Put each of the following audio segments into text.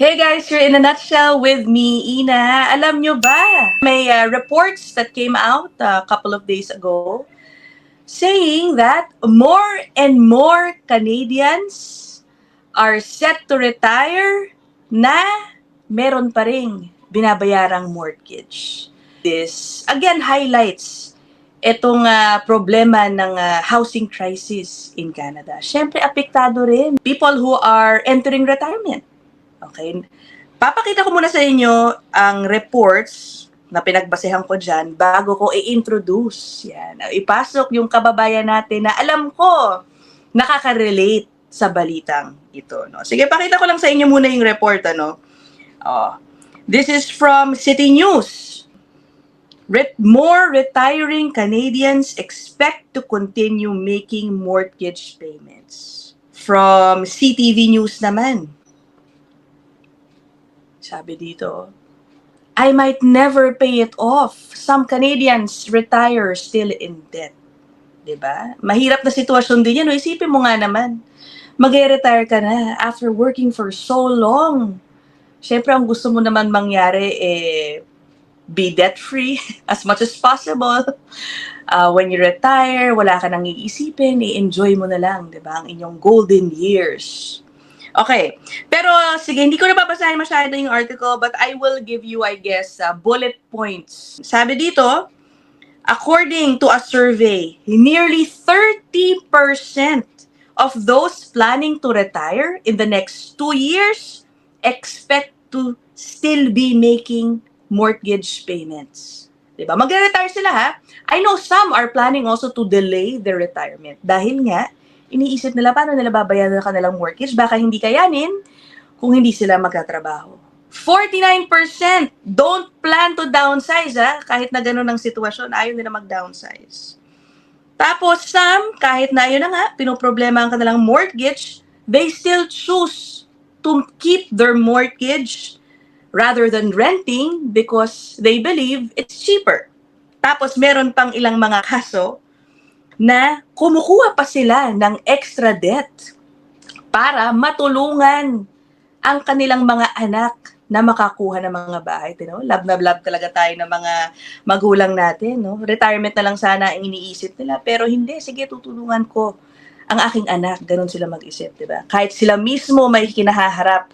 Hey guys, you're in a nutshell with me, Ina. Alam nyo ba, may reports that came out a couple of days ago saying that more and more Canadians are set to retire na meron pa ring binabayarang mortgage. This, again, highlights itong problema ng housing crisis in Canada. Siyempre, apektado rin people who are entering retirement. Okay? Papakita ko muna sa inyo ang reports na pinagbasehan ko dyan bago ko i-introduce. Yan. Ipasok yung kababayan natin na alam ko nakaka-relate sa balitang ito. No? Sige, pakita ko lang sa inyo muna yung report. This is from City News. More retiring Canadians expect to continue making mortgage payments. From CTV News naman. Sabi dito, I might never pay it off. Some Canadians retire still in debt. Diba? Mahirap na sitwasyon din yan. No? Isipin mo nga naman, mag-retire ka na after working for so long. Siyempre, ang gusto mo naman mangyari, be debt-free as much as possible. When you retire, wala ka nang iisipin, i-enjoy mo na lang, diba? Ang inyong golden years. Okay. Pero sige, hindi ko na babasahin masyado yung article, but I will give you, I guess, bullet points. Sabi dito, according to a survey, nearly 30% of those planning to retire in the next 2 years expect to still be making mortgage payments. Diba? Magre-retire sila ha. I know some are planning also to delay their retirement dahil nga iniisip nila paano nila babayaran ang kanilang mortgage, baka hindi kayanin kung hindi sila magtatrabaho. 49% don't plan to downsize, kahit na ganun ang sitwasyon, ayaw nila mag-downsize. Tapos some, kahit na yun na nga, pinoproblema ang kanilang mortgage, they still choose to keep their mortgage rather than renting because they believe it's cheaper. Tapos meron pang ilang mga kaso na kumukuha pa sila ng extra debt para matulungan ang kanilang mga anak na makakuha ng mga bahay. You know? Love na love talaga tayo ng mga magulang natin. No? Retirement na lang sana ang iniisip nila. Pero hindi, sige, tutulungan ko ang aking anak. Ganon sila mag-isip, diba? Kahit sila mismo may kinahaharap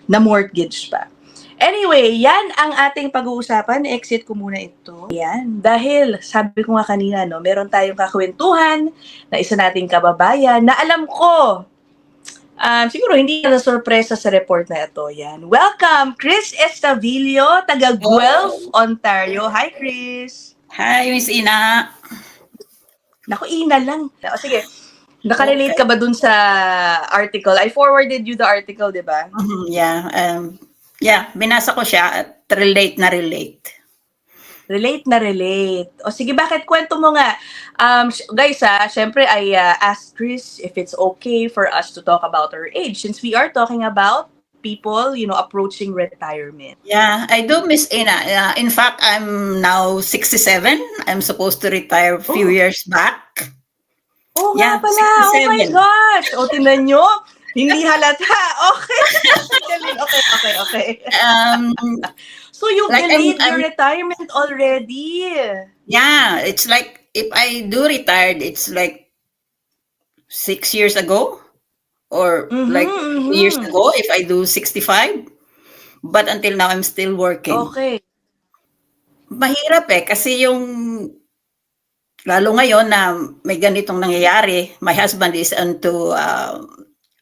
na mortgage pa. Anyway, yan ang ating pag-uusapan. Exit ko muna ito. Yan. Dahil, sabi ko nga kanina, no, meron tayong kakwentuhan na isa nating kababayan na alam ko, siguro hindi na sorpresa sa report na ito. Yan. Welcome, Chris Estavillo, taga Guelph, Ontario. Hi, Chris. Hi, Miss Ina. Naku, Ina lang. O, sige. Nakarelate ka ba dun sa article? I forwarded you the article, di ba? Yeah, binasa ko siya at relate na relate. Relate na relate. O sige, bakit? Kwento mo nga. Guys, syempre I asked Chris if it's okay for us to talk about our age since we are talking about people, approaching retirement. Yeah, I do, Miss Ina. In fact, I'm now 67. I'm supposed to retire a few years back. Oh, nga pala. 67. Oh my gosh. O, tingnan nyo. Hindi halata. Okay. Okay. So you delayed your retirement already? Yeah, it's like if I do retired, it's like 6 years ago or 2 years ago if I do 65. But until now, I'm still working. Okay. Mahirap kasi yung lalo ngayon na may ganitong nangyayari, my husband is into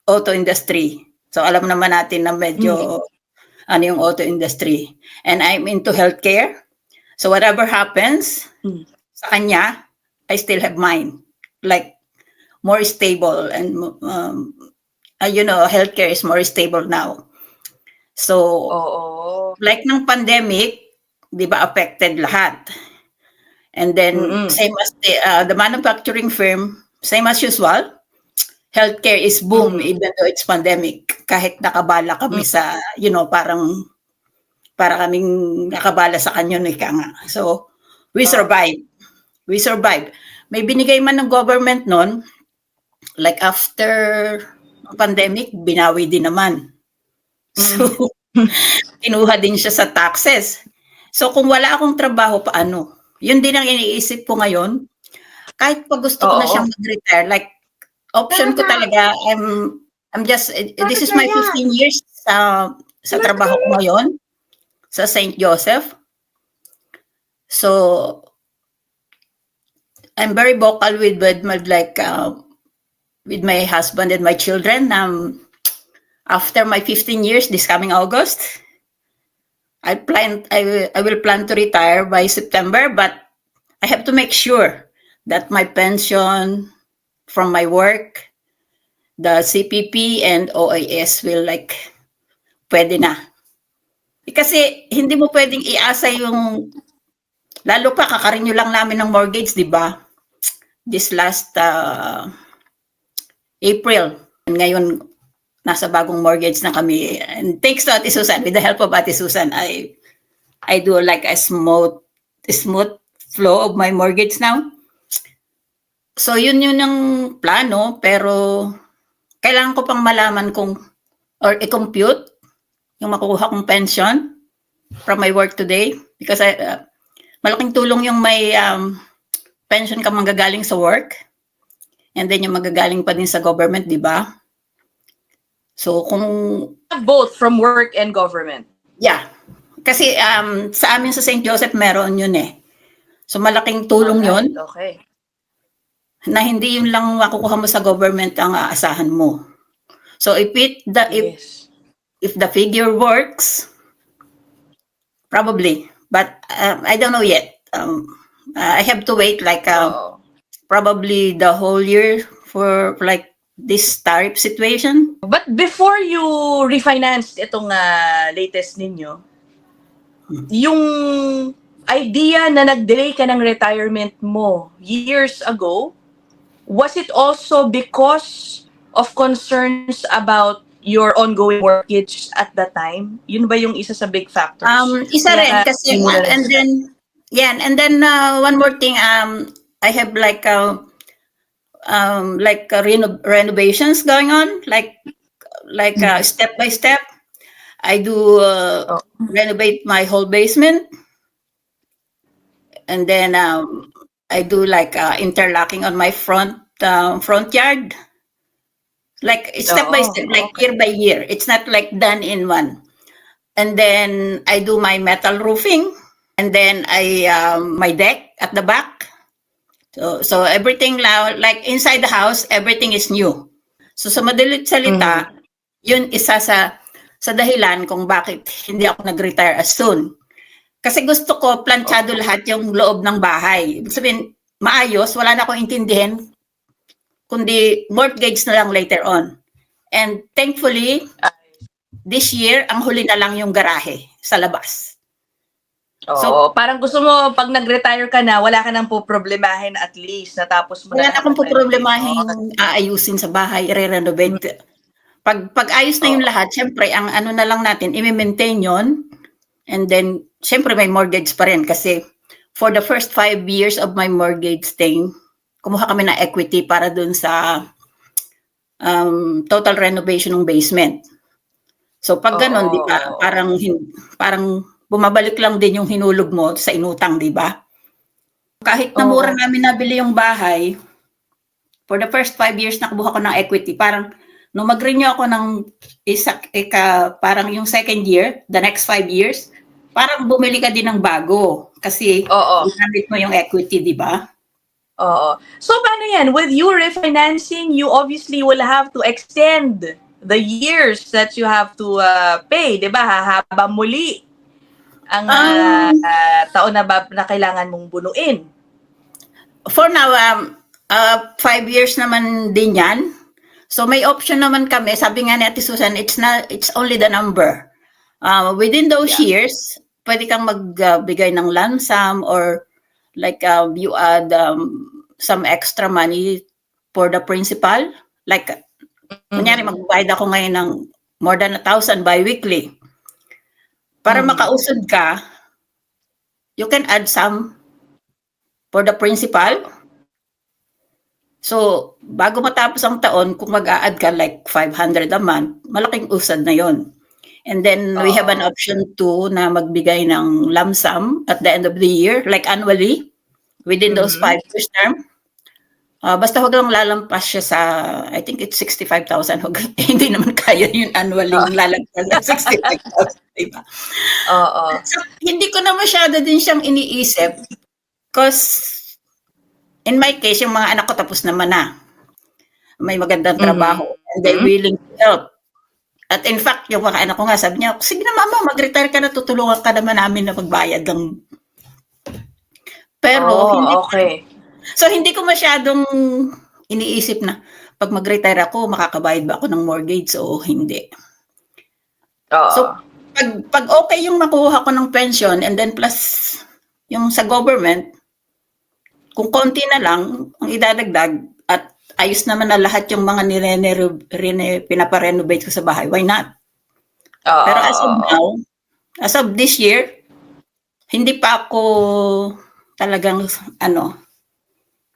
auto industry. So alam naman natin na medyo ano yung auto industry. And I'm into healthcare. So whatever happens sa kanya, I still have mine. Like more stable and healthcare is more stable now. So like ng pandemic, 'di ba affected lahat. And then same as the manufacturing firm, same as usual. Healthcare is boom even though it's pandemic. Kahit nakabala kami sa, para kaming nakabala sa kanyon nga. So, we survive. May binigay man ng government noon, like after pandemic, binawi din naman. So, kinuha din siya sa taxes. So, kung wala akong trabaho, paano? Yun din ang iniisip ko ngayon. Kahit pa gusto ko na Oo. siyang mag-retire, like, option ko talaga, I'm just, this is my 15 years sa trabaho ko ngayon, sa St. Joseph. So, I'm very vocal with with my husband and my children. After my 15 years, this coming August, I will plan to retire by September, but I have to make sure that my pension from my work, the CPP and OAS will pwede na. Kasi hindi mo pwedeng iasa yung, lalo pa kakarenew lang namin ng mortgage, di ba? This last April. Ngayon, nasa bagong mortgage na kami. And thanks to Ate Susan, with the help of Ate Susan, I do like a smooth flow of my mortgage now. So yun ang plano, pero kailangan ko pang malaman or i-compute yung makukuha kong pension from my work today, because malaking tulong yung may pension ka manggagaling sa work, and then yung magagaling pa din sa government, di ba? So kung both from work and government. Yeah. Kasi sa amin sa St. Joseph meron yun eh. So malaking tulong yun. Okay. Na hindi yun lang makukuha mo sa government ang aasahan mo. So if the figure works, probably. But I don't know yet. I have to wait probably the whole year for this tariff situation. But before you refinanced itong latest ninyo, yung idea na nag-delay ka ng retirement mo years ago, was it also because of concerns about your ongoing mortgage at that time? Yun ba yung isa sa big factors? Isa rin kasi, and then one more thing, I have renovations going on, step by step. I do renovate my whole basement, and then I do interlocking on my front yard, step by step, year by year. It's not done in one. And then I do my metal roofing, and then my deck at the back. So everything now, inside the house, everything is new. So sa madalit salita, yun isa sa dahilan kung bakit hindi ako nag-retire as soon. Kasi gusto ko planchado lahat yung loob ng bahay. Ibig sabihin, maayos, wala na akong intindihin, kundi mortgage na lang later on. And thankfully, this year, ang huli na lang yung garahe sa labas. So, parang gusto mo, pag nag-retire ka na, wala ka nang poproblemahin at least, natapos mo wala na akong poproblemahin aayusin sa bahay, i-renovate. Pag ayos na yung lahat, syempre, ang ano na lang natin, i-maintain yon. And then, syempre may mortgage pa rin kasi for the first 5 years of my mortgage thing, kumuha kami ng equity para dun sa total renovation ng basement. So pag ganun, di ba, parang bumabalik lang din yung hinulog mo sa inutang, di ba? Kahit na mura namin nabili yung bahay, for the first 5 years nakuha ko ng equity, parang nung mag-renew ako ng parang yung second year, the next 5 years, parang bumili ka din ng bago kasi ginamit mo yung equity, di ba? So paano yan? With you refinancing, you obviously will have to extend the years that you have to pay, di ba? Hahaba muli ang taon na kailangan mong bunuin. For now, 5 years naman din yan. So may option naman kami. Sabi nga ni Ate Susan, it's only the number. Within those years, pwede kang magbigay ng lump sum or you add some extra money for the principal. Kunyari magbayad ako ngayon ng more than 1,000 bi-weekly. Para makausad ka, you can add some for the principal. So, bago matapos ang taon, kung mag-a-add ka 500 a month, malaking usad na yon. And then we have an Oo. option 2 na magbigay ng lump sum at the end of the year, like annually, within those 5 years term. Basta wag lang lalampas siya sa, I think it's 65,000. Hindi naman kaya yun annually Oo. lalagpas sa 65,000, diba? Oo. So, hindi ko na masyado din siyang iniisip because in my case, yung mga anak ko tapos naman na. May magandang trabaho and they're willing to help. At in fact, yung mga anak ko nga, sabi niya, sige na mama, mag-retire ka na, tutulungan ka naman namin na magbayad ng... Pero, hindi Okay. So, hindi ko masyadong iniisip na pag mag-retire ako, makakabayad ba ako ng mortgage o hindi. So, Oo. pag okay yung makuha ko ng pension and then plus yung sa government, kung konti na lang ang idadagdag at ayos naman na lahat yung mga pinaparenovate ko sa bahay, why not? Pero as of now, as of this year, hindi pa ako talagang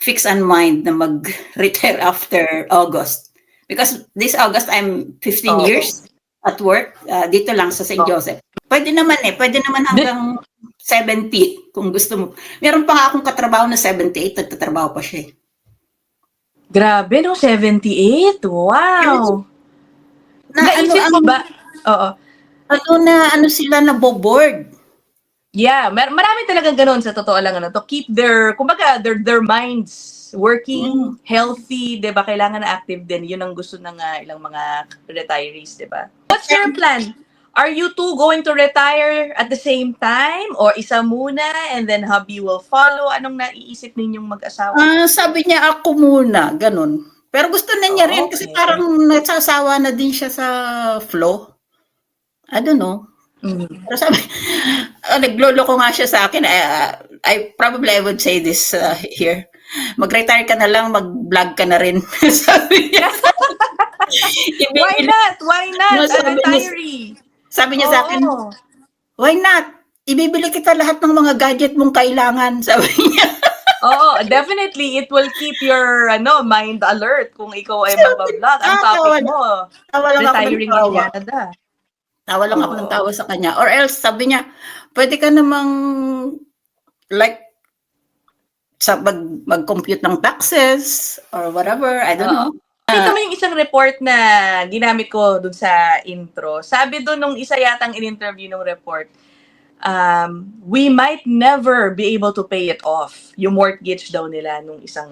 fix on mind na mag-retire after August. Because this August, I'm 15 years at work, dito lang sa St. Joseph. Pwede naman hanggang 70 kung gusto mo. Meron pa nga akong katrabaho na 78, nagtatrabaho pa siya. Grabe, no? 78? Wow! Naisip mo ba? Oo. Sila naboboard. Yeah, marami talagang ganun sa totoo lang to keep their minds working, healthy, 'di ba? Kailangan na active din. 'Yun ang gusto ng ilang mga retirees, 'di ba? What's your plan? Are you two going to retire at the same time or isa muna and then hubby will follow? Anong naiisip ninyong mag-asawa? Sabi niya ako muna, ganun. Pero gusto na niya rin kasi parang nasasawa na din siya sa flow. I don't know. Pero sabi, nagloloko nga siya sa akin. I would say this here. Mag-retire ka na lang, mag-vlog ka na rin. Sabi niya. Why not? Why not? Retiree. Sabi niya sa akin, why not? Ibibili kita lahat ng mga gadget mong kailangan. Sabi niya. Oo, definitely it will keep your mind alert kung ikaw ay mag-vlog. Ang topic mo, retiring in Canada. Tawa lang ako ng tawa sa kanya. Or else, sabi niya, pwede ka namang mag-compute ng taxes or whatever. I don't know. Ito mo yung isang report na ginamit ko dun sa intro. Sabi dun nung isa yatang in-interview ng report, we might never be able to pay it off. Yung mortgage daw nila nung isang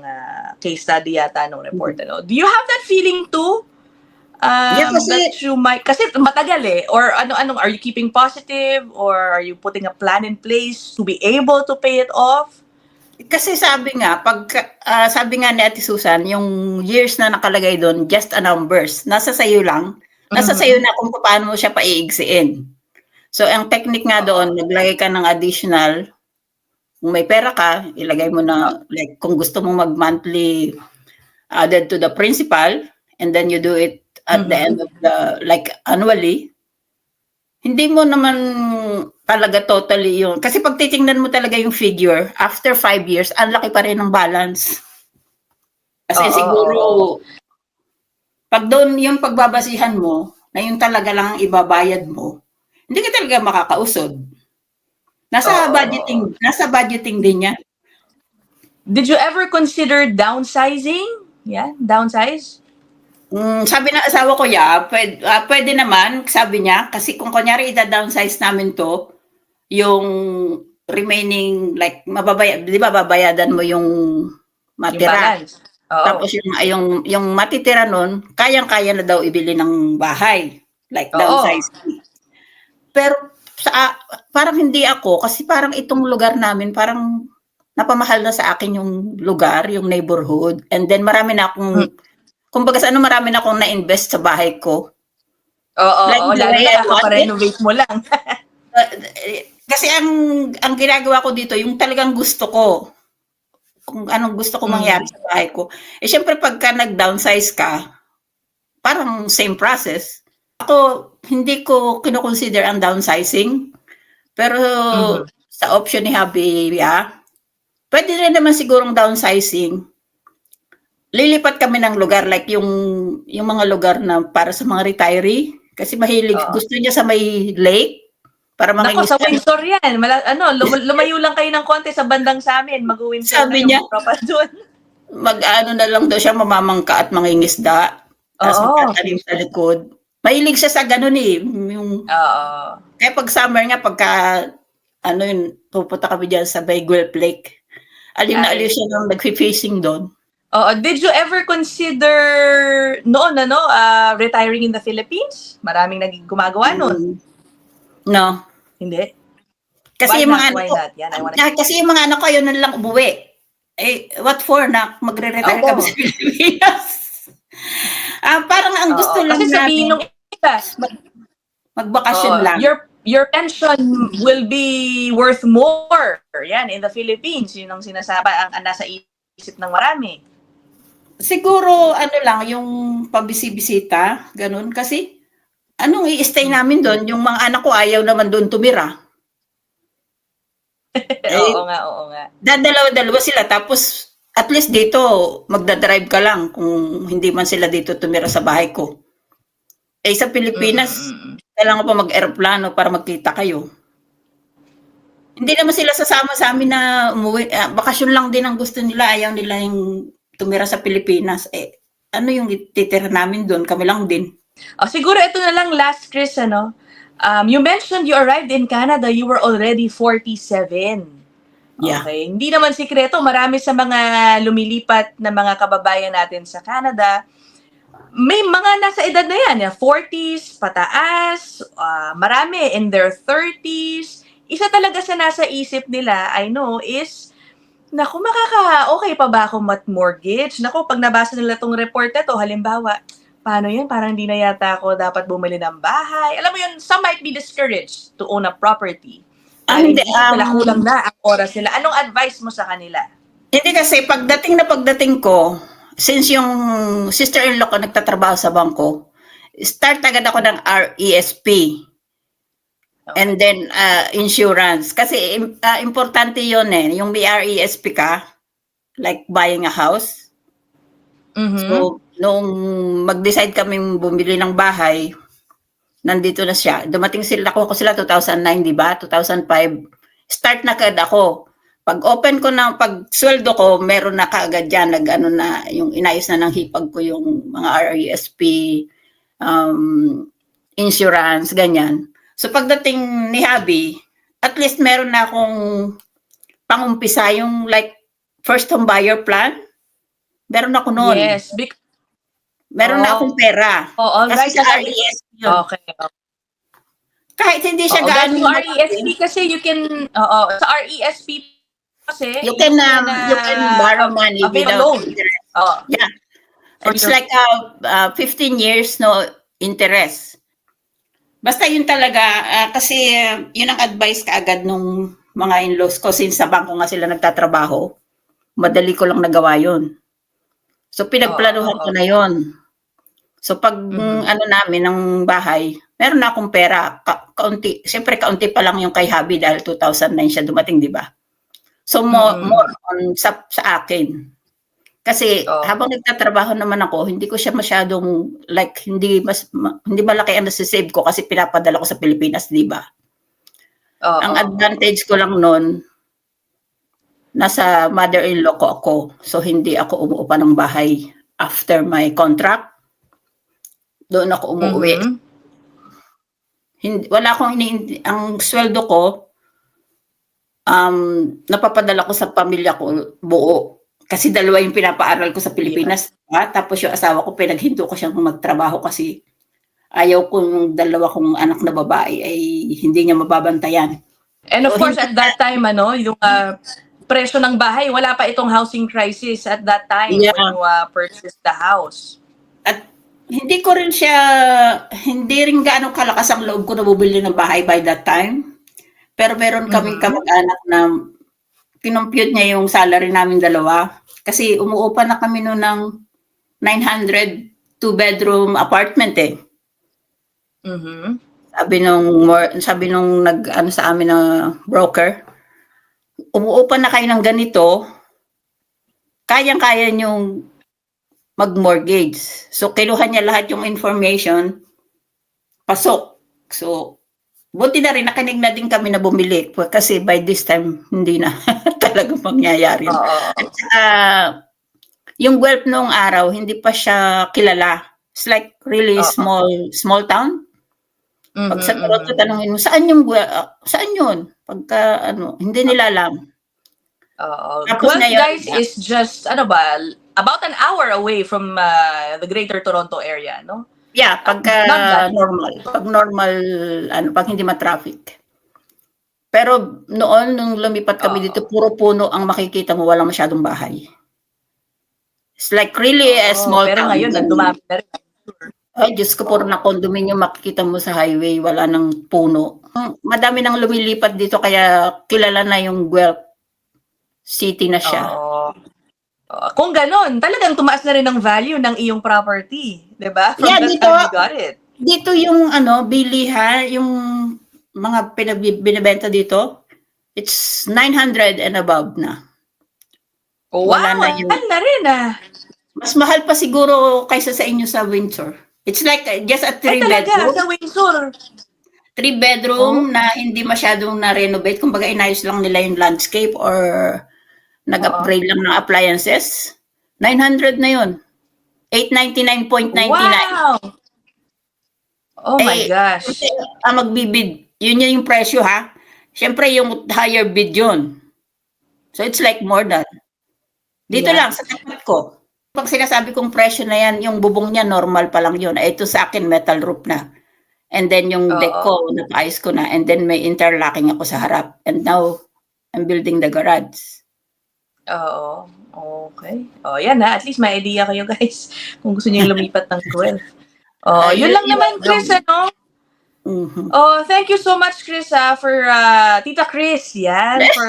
case study yata nung report. Do you have that feeling too? Kasi matagal or are you keeping positive or are you putting a plan in place to be able to pay it off? Kasi sabi nga ni Ate Susan, yung years na nakalagay doon, just a numbers. Nasa sayo lang. Nasa sayo na kung paano mo siya paiigsiin. So, ang technique nga doon, naglagay ka ng additional. Kung may pera ka, ilagay mo na, like, kung gusto mong mag-monthly added to the principal, and then you do it at the end of annually, hindi mo naman talaga totally yun. Kasi pag titingnan mo talaga yung figure, after 5 years, ang laki pa rin ng balance. Kasi siguro, pag doon yung pagbabasihan mo, na yung talaga lang ang ibabayad mo, hindi ka talaga makakausod. Nasa budgeting din yan. Did you ever consider downsizing? Yeah, downsize? Sabi ng asawa ko, pwede naman, sabi niya, kasi kung kunyari ita-downsize namin to, yung remaining, like, di ba, babayadan mo yung matira. Tapos yung matitira nun, kayang-kaya na daw ibili ng bahay. Like, downsize. Pero, parang hindi ako, kasi parang itong lugar namin, parang napamahal na sa akin yung lugar, yung neighborhood. And then, marami na akong marami na akong na-invest sa bahay ko. Lalo na kakaparenovate mo lang. Kasi ang ginagawa ko dito, yung talagang gusto ko, kung anong gusto ko mangyari sa bahay ko. Syempre, pagka nag-downsize ka, parang same process. Ako, hindi ko kinoconsider ang downsizing. Pero sa option ni Habi, pwede rin naman sigurong downsizing. Lilipat kami ng lugar, like yung mga lugar na para sa mga retiree. Kasi mahilig, Oo. gusto niya sa may lake para Nako, sa mangingisda. Windsor yan. Lumayo lang kayo ng konti sa bandang sa amin. Mag-Windsor Sabi kayo, niya, magpapa doon. mag-ano na lang daw siya, mamamangka at mangingisda. Tapos Oo. magtatanim sa likod. Mahilig siya sa ganun eh. Oo. Kaya pag summer nga, pagka ano yun, pupunta kami dyan sa Baguel Lake. Aliw na aliw Ay. siya nang nag-fishing doon. Oo. Did you ever consider noon, retiring in the Philippines? Maraming gumagawa noon. No. Hindi? Kasi Why yung not? mga anak Why ko, not? Yan, I wanna... kasi yung mga anak ko, yun na lang umuwi. Eh, what for na magre-retire kami Oo. sa Pilipinas? Parang ang gusto Oo. lang Kasi sabihin namin, nung isa, magbakasyon lang. your pension will be worth more. Yan, in the Philippines. Yun ang sinasabi, ang nasa isip ng marami. Siguro, ano lang, yung pabisi-bisita, ganun. Kasi, anong i-stay namin doon? Yung mga anak ko ayaw naman doon tumira. Oo nga. Dadalawa-dalawa sila. Tapos, at least dito, magdadrive ka lang kung hindi man sila dito tumira sa bahay ko. Eh, sa Pilipinas, kailangan pa mag-aeroplano para magkita kayo. Hindi naman sila sasama sa amin na umuwi. Bakasyon lang din ang gusto nila. Ayaw nila yung tumira sa Pilipinas. Eh, ano yung titira namin doon? Kami lang din. Siguro ito na lang last, Chris, you mentioned you arrived in Canada, you were already 47. Yeah. Okay. Hindi naman sikreto, marami sa mga lumilipat na mga kababayan natin sa Canada, may mga nasa edad na yan, 40s, pataas, marami in their 30s. Isa talaga sa nasa isip nila, I know, is, naku, okay pa ba ako mat-mortgage? Naku, pag nabasa nila tong report na to, halimbawa, paano yan? Parang hindi na yata ako dapat bumili ng bahay. Alam mo yun, some might be discouraged to own a property. Hindi, nila, kulang na ang oras nila. Anong advice mo sa kanila? Hindi kasi, pagdating ko, since yung sister-in-law ko nagtatrabaho sa bangko, start agad ako ng RESP. Okay. And then, insurance. Kasi, importante yun eh. Yung may RESP ka, like buying a house. So, nung mag-decide kami bumili ng bahay, nandito na siya. Dumating sila, nakuha ko sila 2009, di ba? 2005. Start na kaagad ako. Pag open ko na, pag sweldo ko, meron na kaagad dyan, yung inayos na ng hipag ko yung mga RESP, insurance, ganyan. So pagdating ni Habi, at least meron na akong pangumpisa, yung like first home buyer plan. Meron ako noon. Yes. Meron na akong pera. Kasi sa RESP yun. Okay. Kahit hindi siya gaano yung RESP kasi you can, sa RESP kasi, you can borrow money without interest. Yeah. It's like 15 years no interest. Basta yun talaga, kasi yun ang advice kaagad nung mga in-laws ko since sa bangko nga sila nagtatrabaho. Madali ko lang nagawa yun. So pinagplanuhan ko na yun. So pag namin ng bahay, meron na akong pera, kaunti. Siyempre kaunti pa lang yung kay Habi dahil 2009 siya dumating, di ba? So more on sa akin. Kasi habang nagtatrabaho naman ako, hindi ko siya masyadong like hindi malaki ang nasa-save ko kasi pinapadala ko sa Pilipinas, di ba? Ang advantage ko lang noon, nasa mother-in-law ko ako. So hindi ako umuupa ng bahay after my contract. Doon ako umuwi. Wala akong ang sweldo ko, napapadala ko sa pamilya ko buo. Kasi dalawa yung pinapaaral ko sa Pilipinas. Yeah. Tapos yung asawa ko, pinaghinto ko siyang magtrabaho kasi ayaw ko yung dalawa kong anak na babae ay hindi niya mababantayan. And of course, at that time, yung presyo ng bahay, wala pa itong housing crisis at that time when you purchased the house. At hindi rin gaano kalakas ang loob ko na bumili ng bahay by that time. Pero meron kaming kamag-anak na kinompute niya yung salary namin dalawa. Kasi umuupa na kami noon ng 900 two-bedroom apartment eh. Sabi nung sa amin na broker, umuupa na kayo ng ganito, kayang-kaya niyong mag-mortgage. So, kinuha niya lahat yung information pasok. So, buti na rin nakinig na din kami na bumili kasi by this time hindi na talaga mangyayari yun. Oo. At saka, yung Guelph noong araw hindi pa siya kilala. It's like really small town. Pag sa Toronto tanungin mo, saan yung saan yun? Pagka hindi nila alam. Oo. Tapos Guelph, ngayon, guys, is just about an hour away from the Greater Toronto area, no? yeah, pagka Not that. normal. Pag normal, pag hindi ma-traffic. Pero noon, nung lumipat kami dito, puro puno ang makikita mo, walang masyadong bahay. It's like really a small Pero town. ngayon, dumami na rin. Ay, Diyos ko, puro na condominium makikita mo sa highway, wala nang puno. Madami nang lumilipat dito, kaya kilala na yung Guelph City na siya. Oo. Kung ganon, talagang tumaas na rin ang value ng iyong property, 'di ba? From Yeah, the dito, time you got it. dito yung bilihan, yung mga binibenta dito, it's 900 and above na. Wala Wow, na yung, mahal na rin mas mahal pa siguro kaysa sa inyo sa Windsor. It's like just a Ay, talaga, three-bedroom. sa Windsor. Three-bedroom na hindi masyadong na-renovate. Kumbaga, inayos lang nila yung landscape or nag-upgrade lang ng appliances. 900 na yun. 899.99. Wow! Oh my Eh, gosh. kasi ang magbibid, yun yung presyo ha. Siyempre, yung higher bid yun. So, it's like more than. Dito lang, sa tapat ko. Pag sinasabi kong presyo na yan, yung bubong niya, normal pa lang yun. Ito sa akin, metal roof na. And then yung deck ko, napaayos ko na. And then may interlocking ako sa harap. And now, I'm building the garage. Oo. Okay. Yan at least may idea kayo guys kung gusto niyo lumipat ng Guelph. Yun lang naman, Chris, ano? Thank you so much, Chris, for Tita Chris, for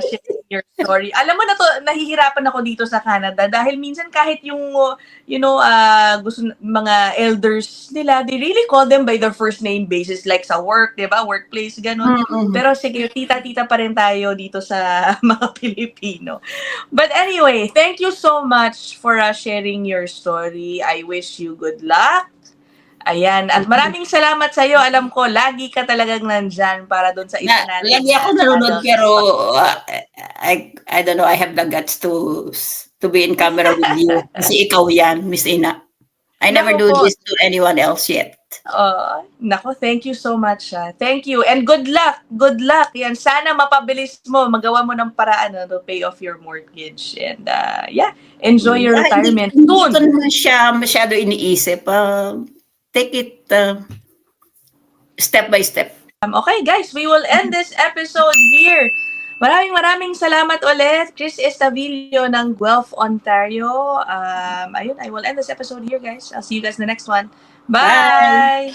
sharing your story. Alam mo na to, nahihirapan ako dito sa Canada dahil minsan kahit yung gusto mga elders nila, they really call them by their first name basis like sa work, 'di ba? Workplace ganun. Pero sige, tita pa rin tayo dito sa mga Pilipino. But anyway, thank you so much for sharing your story. I wish you good luck. Ayan. At maraming salamat sa iyo. Alam ko, lagi ka talagang nandyan para doon sa isa natin. Lagi ako nanonood pero I don't know, I have the guts to be in camera with you. Kasi ikaw yan, Miss Ina. I never do this to anyone else yet. Nako, thank you so much. Thank you. And good luck. Good luck. Yan, sana mapabilis mo, magawa mo ng paraan to pay off your mortgage. And enjoy your retirement. Hindi ko naman siya masyado iniisip. Take it step by step. Okay, guys, we will end this episode here. Maraming salamat ulit, Chris Estavillo ng Guelph, Ontario. Ayun, I will end this episode here, guys. I'll see you guys in the next one. Bye!